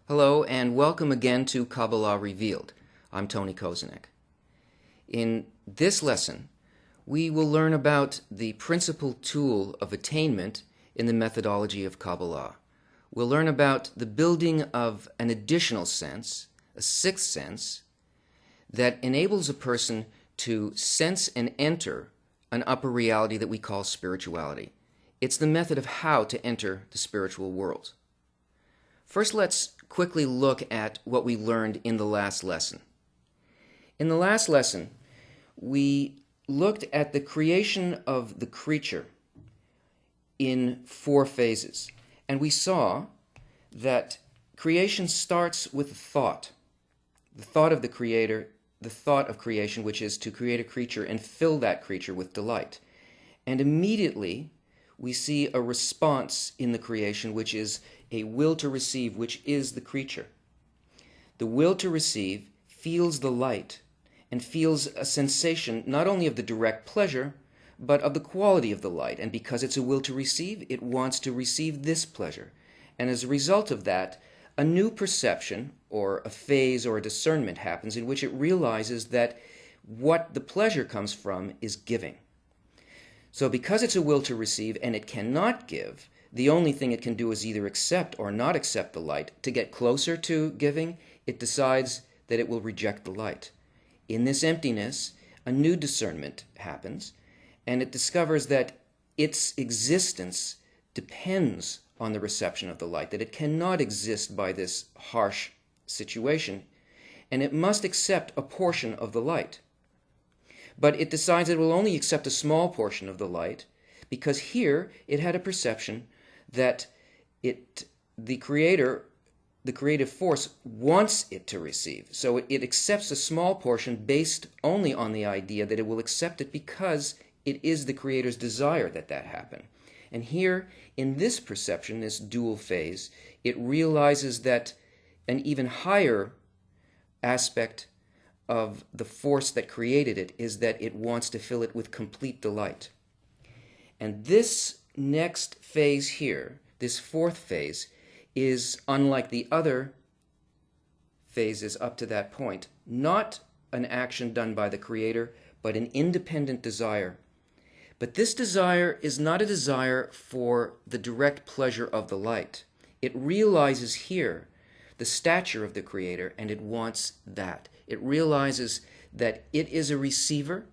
Hello and welcome again to Kabbalah Revealed. I'm Tony Kozenek. In this lesson, we will learn about the principal tool of attainment in the methodology of Kabbalah. We'll learn about the building of an additional sense, a sixth sense, that enables a person to sense and enter an upper reality that we call spirituality. It's the method of how to enter the spiritual world. First, let's quickly look at what we learned in the last lesson. In the last lesson, we looked at the creation of the creature in 4 phases. And we saw that creation starts with the thought of the Creator, the thought of creation, which is to create a creature and fill that creature with delight. And immediately, we see a response in the creation, which is a will to receive, which is the creature. The will to receive feels the light and feels a sensation not only of the direct pleasure, but of the quality of the light. And because it's a will to receive, it wants to receive this pleasure. And as a result of that, a new perception, or a phase, or a discernment happens in which it realizes that what the pleasure comes from is giving. So because it's a will to receive and it cannot give, the only thing it can do is either accept or not accept the light. To get closer to giving, it decides that it will reject the light. In this emptiness, a new discernment happens, and it discovers that its existence depends on the reception of the light, that it cannot exist by this harsh situation, and it must accept a portion of the light. But it decides it will only accept a small portion of the light, because here it had a perception that the creative force wants it to receive. So it accepts a small portion based only on the idea that it will accept it because it is the Creator's desire that that happen. And here, in this perception, this dual phase, it realizes that an even higher aspect of the force that created it is that it wants to fill it with complete delight. And this next phase here, this 4th phase, is unlike the other phases up to that point, not an action done by the Creator, but an independent desire. But this desire is not a desire for the direct pleasure of the light. It realizes here the stature of the Creator, and it wants that. It realizes that it is a receiver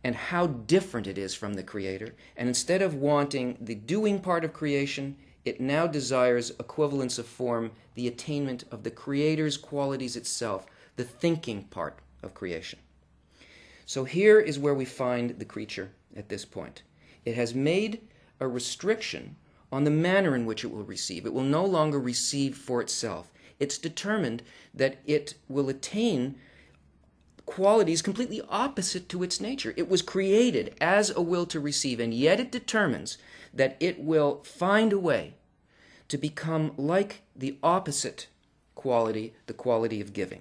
and how different it is from the Creator. And instead of wanting the doing part of creation, it now desires equivalence of form, the attainment of the Creator's qualities itself, the thinking part of creation. So here is where we find the creature at this point. It has made a restriction on the manner in which it will receive. It will no longer receive for itself. It's determined that it will attain qualities completely opposite to its nature. It was created as a will to receive, and yet it determines that it will find a way to become like the opposite quality, the quality of giving.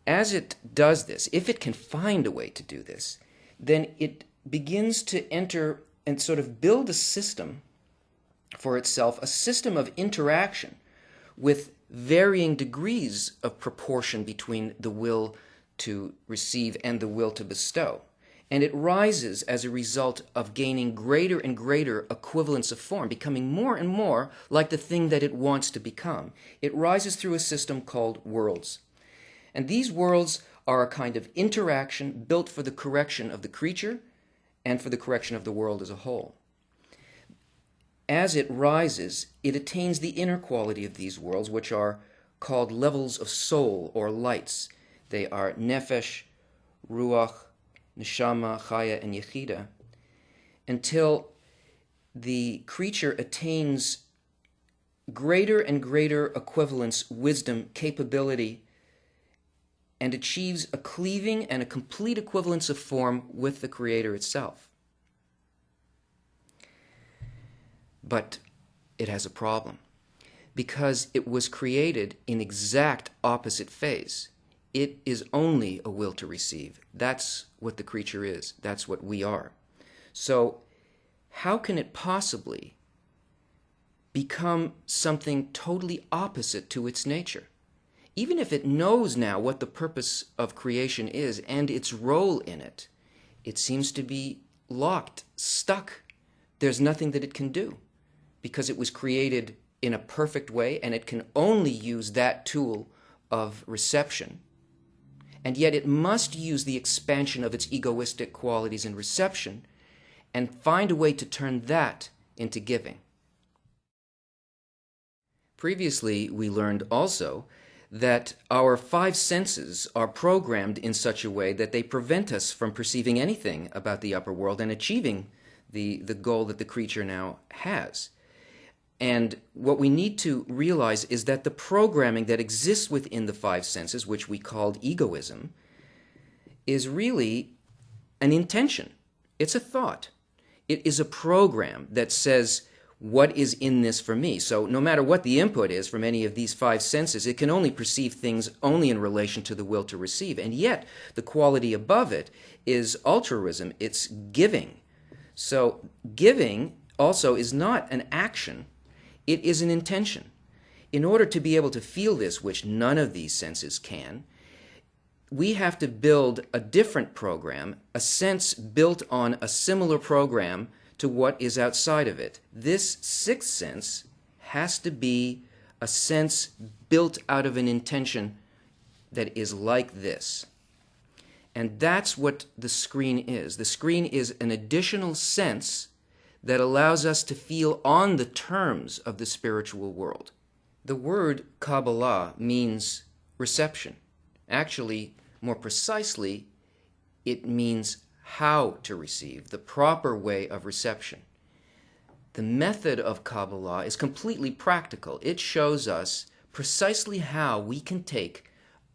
As it does this, if it can find a way to do this, then it begins to enter and sort of build a system for itself a system of interaction with varying degrees of proportion between the will to receive and the will to bestow. And it rises as a result of gaining greater and greater equivalence of form, becoming more and more like the thing that it wants to become. It rises through a system called worlds. And these worlds are a kind of interaction built for the correction of the creature and for the correction of the world as a whole. As it rises, it attains the inner quality of these worlds, which are called levels of soul or lights. They are nefesh, ruach, neshama, chaya, and yechida, until the creature attains greater and greater equivalence, wisdom, capability, and achieves a cleaving and a complete equivalence of form with the Creator itself. But it has a problem, because it was created in exact opposite phase. It is only a will to receive. That's what the creature is. That's what we are. So how can it possibly become something totally opposite to its nature? Even if it knows now what the purpose of creation is and its role in it, it seems to be locked, stuck. There's nothing that it can do, because it was created in a perfect way and it can only use that tool of reception. And yet it must use the expansion of its egoistic qualities in reception and find a way to turn that into giving. Previously, we learned also that our five senses are programmed in such a way that they prevent us from perceiving anything about the upper world and achieving the goal that the creature now has. And what we need to realize is that the programming that exists within the five senses, which we called egoism, is really an intention. It's a thought. It is a program that says, what is in this for me? So no matter what the input is from any of these five senses, it can only perceive things only in relation to the will to receive. And yet, the quality above it is altruism. It's giving. So giving also is not an action. It is an intention. In order to be able to feel this, which none of these senses can, we have to build a different program, a sense built on a similar program to what is outside of it. This sixth sense has to be a sense built out of an intention that is like this. And that's what the screen is. The screen is an additional sense that allows us to feel on the terms of the spiritual world. The word Kabbalah means reception. Actually, more precisely, it means how to receive, the proper way of reception. The method of Kabbalah is completely practical. It shows us precisely how we can take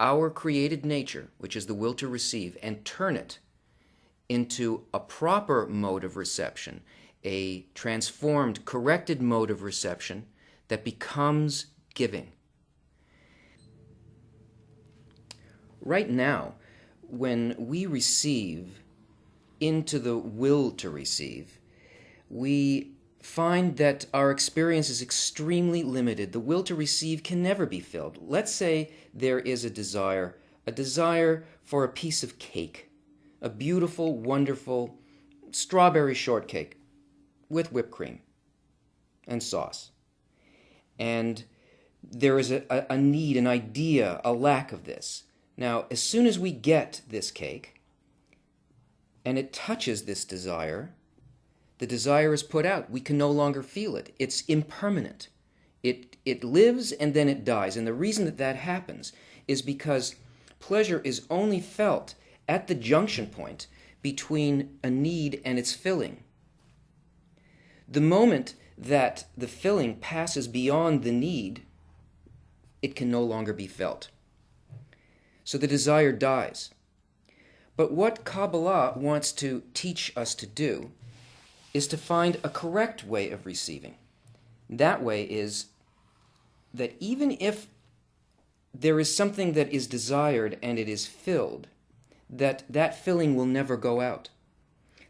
our created nature, which is the will to receive, and turn it into a proper mode of reception, a transformed, corrected mode of reception that becomes giving. Right now, when we receive into the will to receive, we find that our experience is extremely limited. The will to receive can never be filled. Let's say there is a desire for a piece of cake, a beautiful, wonderful strawberry shortcake with whipped cream and sauce. And there is a need, an idea, a lack of this. Now, as soon as we get this cake, and it touches this desire, the desire is put out. We can no longer feel it. It's impermanent. It lives and then it dies. And the reason that happens is because pleasure is only felt at the junction point between a need and its filling. The moment that the filling passes beyond the need, it can no longer be felt. So the desire dies. But what Kabbalah wants to teach us to do is to find a correct way of receiving. That way is that even if there is something that is desired and it is filled, that filling will never go out.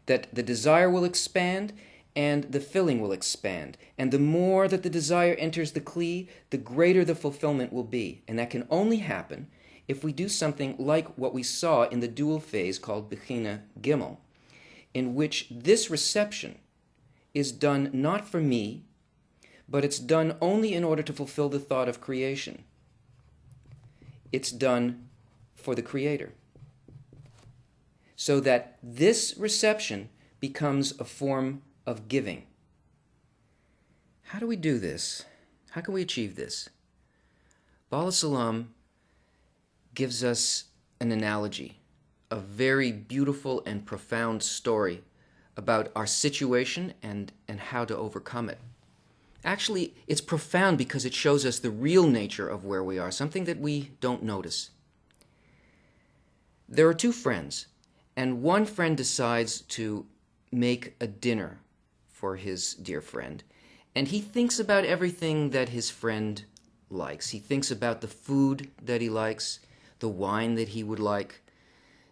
That the desire will expand and the filling will expand. And the more that the desire enters the kli, the greater the fulfillment will be. And that can only happen if we do something like what we saw in the dual phase called Bechina Gimel, in which this reception is done not for me, but it's done only in order to fulfill the thought of creation. It's done for the Creator. So that this reception becomes a form of giving. How do we do this? How can we achieve this? Bala Salam gives us an analogy, a very beautiful and profound story about our situation and how to overcome it. Actually, it's profound because it shows us the real nature of where we are, something that we don't notice. There are two friends, and one friend decides to make a dinner for his dear friend, and he thinks about everything that his friend likes. He thinks about the food that he likes, the wine that he would like,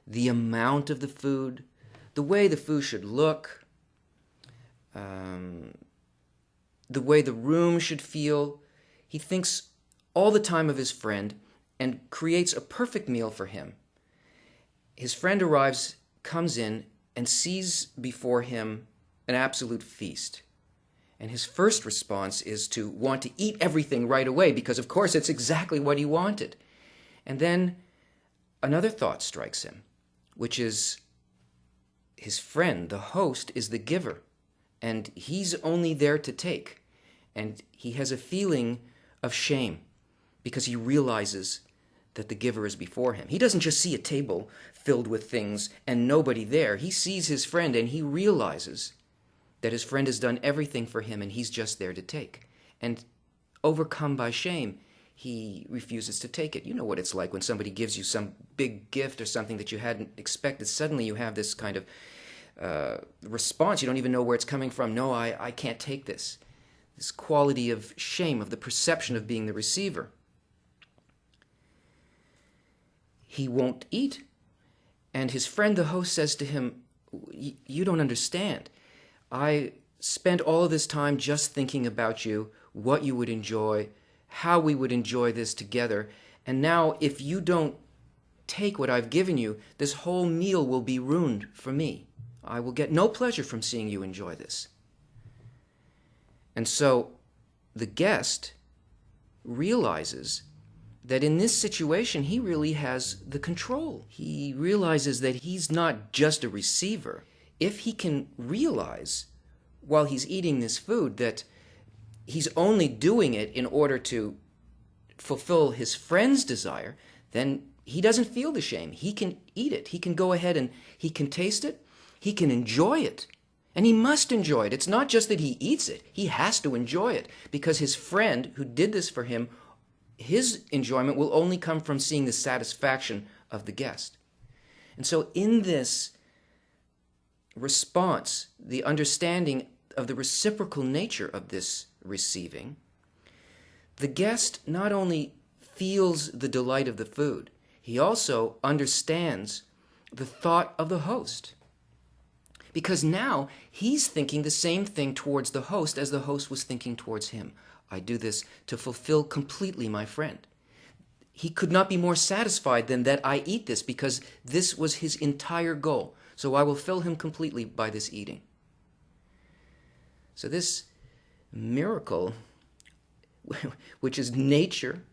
the amount of the food, the way the food should look, the way the room should feel. He thinks all the time of his friend and creates a perfect meal for him. His friend arrives, comes in, and sees before him an absolute feast. And his first response is to want to eat everything right away because, of course, it's exactly what he wanted. And then another thought strikes him, which is his friend, the host, is the giver, and he's only there to take. And he has a feeling of shame because he realizes that the giver is before him. He doesn't just see a table filled with things and nobody there. He sees his friend and he realizes that his friend has done everything for him and he's just there to take. And overcome by shame, he refuses to take it. You know what it's like when somebody gives you some big gift or something that you hadn't expected. Suddenly you have this kind of response. You don't even know where it's coming from. No, I can't take this. This quality of shame, of the perception of being the receiver. He won't eat. And his friend, the host, says to him, you don't understand. I spent all of this time just thinking about you, what you would enjoy, how we would enjoy this together. And now, if you don't take what I've given you, this whole meal will be ruined for me. I will get no pleasure from seeing you enjoy this. And so the guest realizes that in this situation, he really has the control. He realizes that he's not just a receiver. If he can realize while he's eating this food that he's only doing it in order to fulfill his friend's desire, then he doesn't feel the shame. He can eat it. He can go ahead and he can taste it. He can enjoy it. And he must enjoy it. It's not just that he eats it. He has to enjoy it because his friend who did this for him, his enjoyment will only come from seeing the satisfaction of the guest. And so in this response, the understanding of the reciprocal nature of this receiving, the guest not only feels the delight of the food, he also understands the thought of the host. Because now he's thinking the same thing towards the host as the host was thinking towards him. I do this to fulfill completely my friend. He could not be more satisfied than that I eat this because this was his entire goal. So I will fill him completely by this eating. So this miracle, which is nature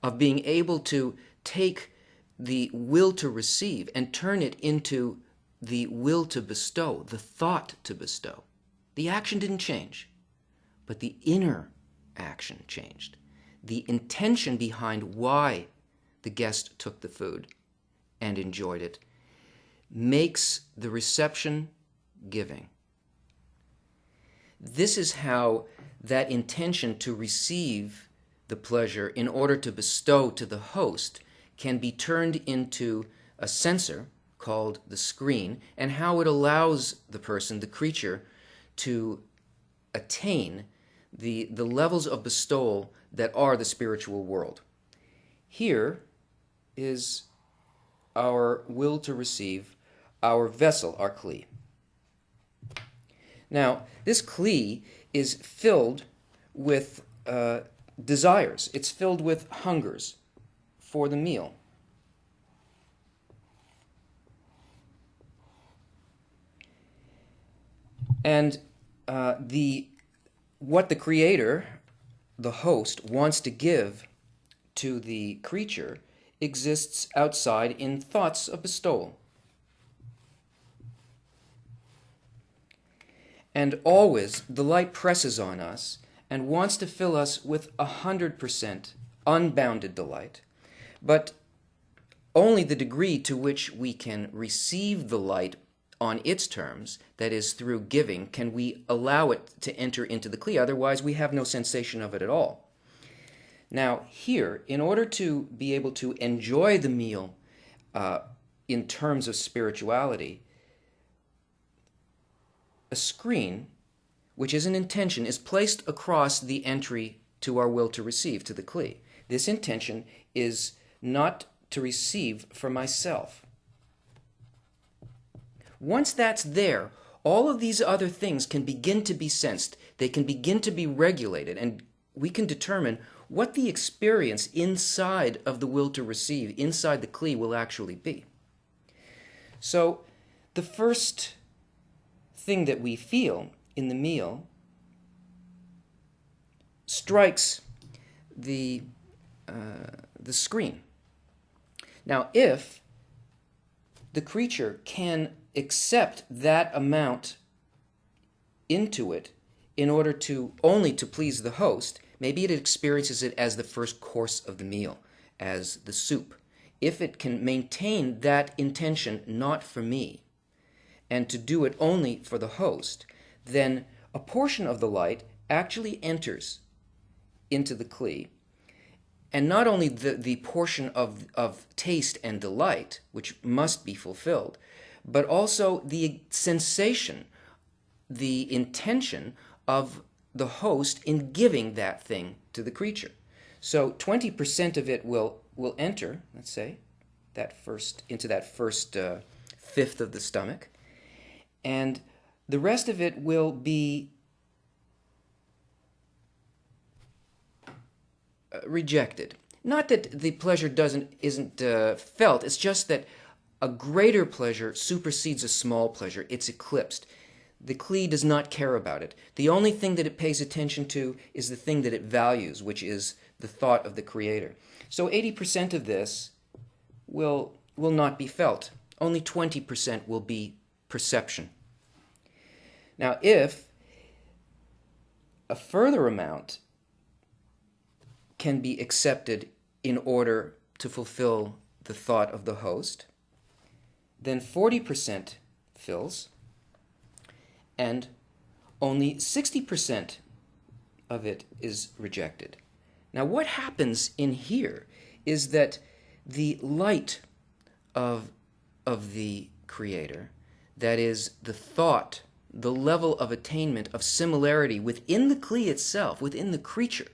of being able to take the will to receive and turn it into the will to bestow, the thought to bestow. The action didn't change, but the inner action changed. The intention behind why the guest took the food and enjoyed it makes the reception giving. This is how that intention to receive the pleasure in order to bestow to the host can be turned into a sensor called the screen, and how it allows the person, the creature, to attain the levels of bestowal that are the spiritual world. Here is our will to receive, our vessel, our kli. Now, this kli is filled with desires. It's filled with hungers for the meal. And what the creator, the host, wants to give to the creature exists outside in thoughts of bestowal. And always the light presses on us and wants to fill us with 100% unbounded delight, but only the degree to which we can receive the light on its terms, that is, through giving, can we allow it to enter into the kli. Otherwise, we have no sensation of it at all. Now, here, in order to be able to enjoy the meal in terms of spirituality, a screen, which is an intention, is placed across the entry to our will to receive, to the kli. This intention is not to receive for myself. Once that's there, all of these other things can begin to be sensed. They can begin to be regulated, and we can determine what the experience inside of the will to receive, inside the kli, will actually be. So, the first thing that we feel in the meal strikes the screen. Now, if the creature can accept that amount into it in order to only to please the host, maybe it experiences it as the first course of the meal, as the soup. If it can maintain that intention, not for me, and to do it only for the host, then a portion of the light actually enters into the kli. And not only the portion of taste and delight, which must be fulfilled, but also the sensation, the intention of the host in giving that thing to the creature. So 20% of it will enter, let's say, into that first fifth of the stomach, and the rest of it will be rejected. Not that the pleasure isn't felt, it's just that a greater pleasure supersedes a small pleasure. It's eclipsed. The kli does not care about it. The only thing that it pays attention to is the thing that it values, which is the thought of the creator. So 80% of this will not be felt. Only 20% will be perception. Now, if a further amount can be accepted in order to fulfill the thought of the host, then 40% fills, and only 60% of it is rejected. Now, what happens in here is that the light of the creator, that is, the thought, the level of attainment of similarity within the kli itself, within the creature,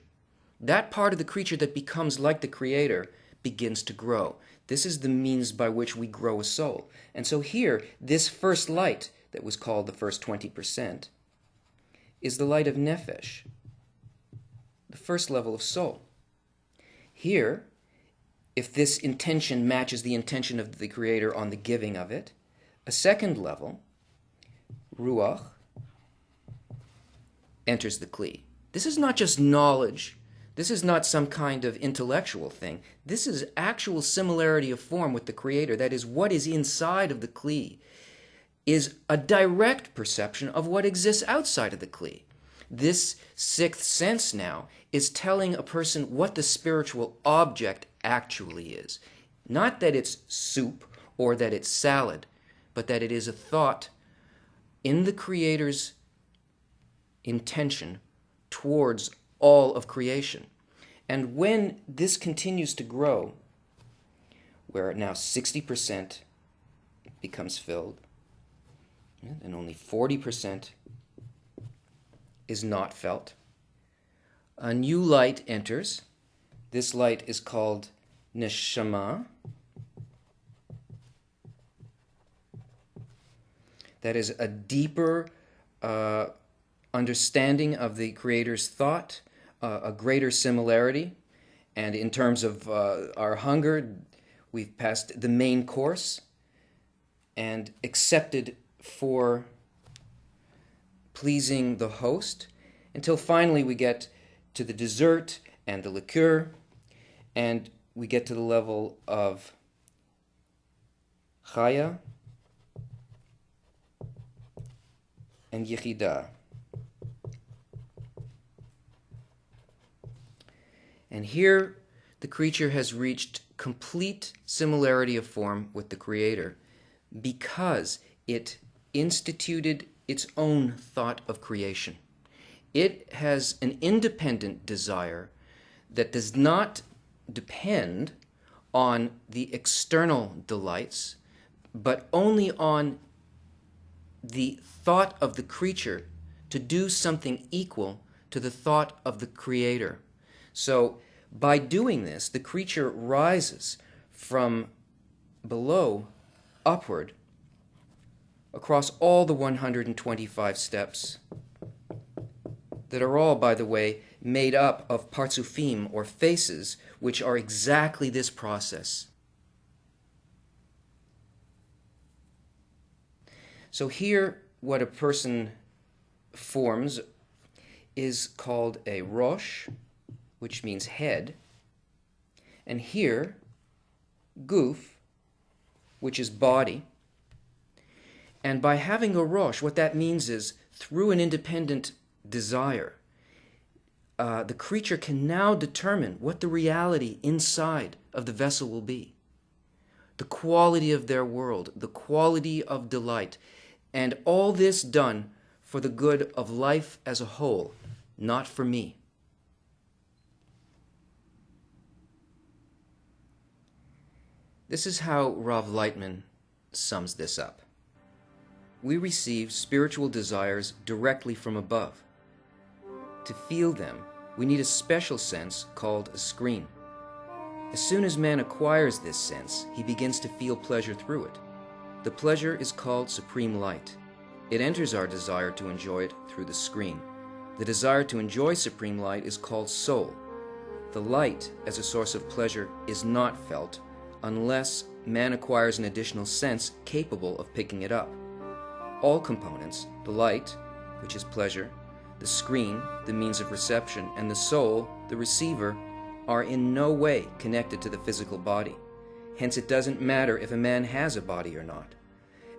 that part of the creature that becomes like the creator begins to grow. This is the means by which we grow a soul. And so here, this first light that was called the first 20% is the light of nefesh, the first level of soul. Here, if this intention matches the intention of the creator on the giving of it, a second level, ruach, enters the kli. This is not just knowledge. This is not some kind of intellectual thing. This is actual similarity of form with the creator. That is, what is inside of the kli is a direct perception of what exists outside of the kli. This sixth sense now is telling a person what the spiritual object actually is. Not that it's soup or that it's salad, but that it is a thought in the creator's intention towards all of creation. And when this continues to grow, where now 60% becomes filled, and only 40% is not felt, a new light enters. This light is called neshama. That is a deeper understanding of the Creator's thought, a greater similarity, and in terms of our hunger, we've passed the main course and accepted for pleasing the host, until finally we get to the dessert and the liqueur, and we get to the level of chaya and yichida. And here the creature has reached complete similarity of form with the Creator because it instituted its own thought of creation. It has an independent desire that does not depend on the external delights, but only on the thought of the creature to do something equal to the thought of the Creator. So by doing this, the creature rises from below upward across all the 125 steps that are all, by the way, made up of partsufim, or faces, which are exactly this process. So here, what a person forms is called a rosh, which means head, and here, guf, which is body. And by having a rosh, what that means is, through an independent desire, the creature can now determine what the reality inside of the vessel will be. The quality of their world, the quality of delight, and all this done for the good of life as a whole, not for me. This is how Rav Lightman sums this up. We receive spiritual desires directly from above. To feel them, we need a special sense called a screen. As soon as man acquires this sense, he begins to feel pleasure through it. The pleasure is called supreme light. It enters our desire to enjoy it through the screen. The desire to enjoy supreme light is called soul. The light, as a source of pleasure, is not felt unless man acquires an additional sense capable of picking it up. All components, the light, which is pleasure, the screen, the means of reception, and the soul, the receiver, are in no way connected to the physical body. Hence it doesn't matter if a man has a body or not.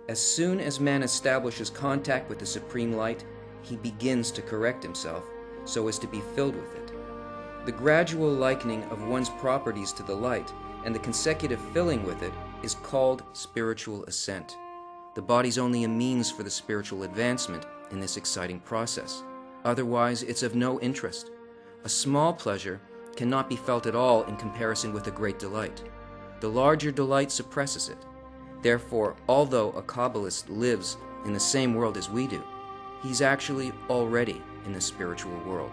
As soon as man establishes contact with the supreme light, he begins to correct himself so as to be filled with it. The gradual likening of one's properties to the light and the consecutive filling with it is called spiritual ascent. The body's only a means for the spiritual advancement in this exciting process. Otherwise, it's of no interest. A small pleasure cannot be felt at all in comparison with a great delight. The larger delight suppresses it. Therefore, although a Kabbalist lives in the same world as we do, he's actually already in the spiritual world.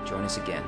Join us again.